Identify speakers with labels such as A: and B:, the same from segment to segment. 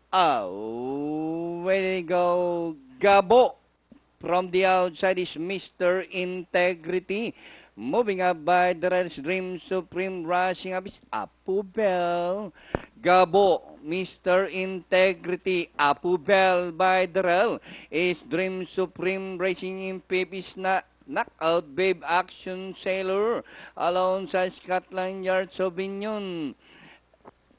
A: Way to go, Gabo. From the outside is Mr. Integrity. Moving up by the Red Dream Supreme, rushing up is Apu Bell. Gabo, Mr. Integrity, Apu Bell by the rail is Dream Supreme, racing in Pepis na knockout, Babe Action Sailor alongside Scotland Yard Sauvignon.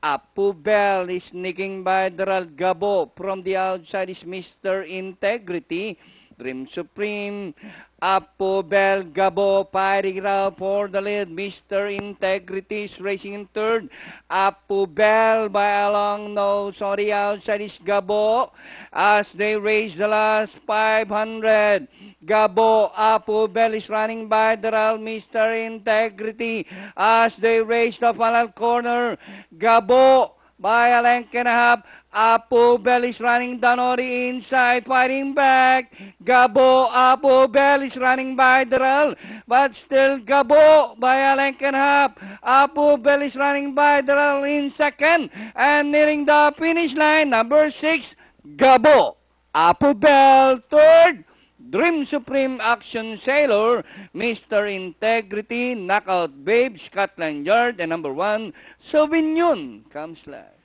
A: Apu Bell is sneaking by Daral Gabo. From the outside is Mr. Integrity. Dream Supreme. Apu Bell Gabo fighting around for the lead. Mr. Integrity is racing in third. Apu Bell by a long nose. On the outside is Gabo as they race the last 500. Gabo, Apu Bell is running by Daral, Mr. Integrity as they race the final corner. Gabo by a length and a half. Apu Bell is running down on the inside, fighting back. Gabo, Apu Bell is running by Daral, but still Gabo by a length and a half. Apu Bell is running by Daral in second and nearing the finish line. Number 6, Gabo. Apu Bell third. Dream Supreme Action Sailor, Mr. Integrity, Knockout Babe, Scotland Yard, and number 1, Sauvignon comes last.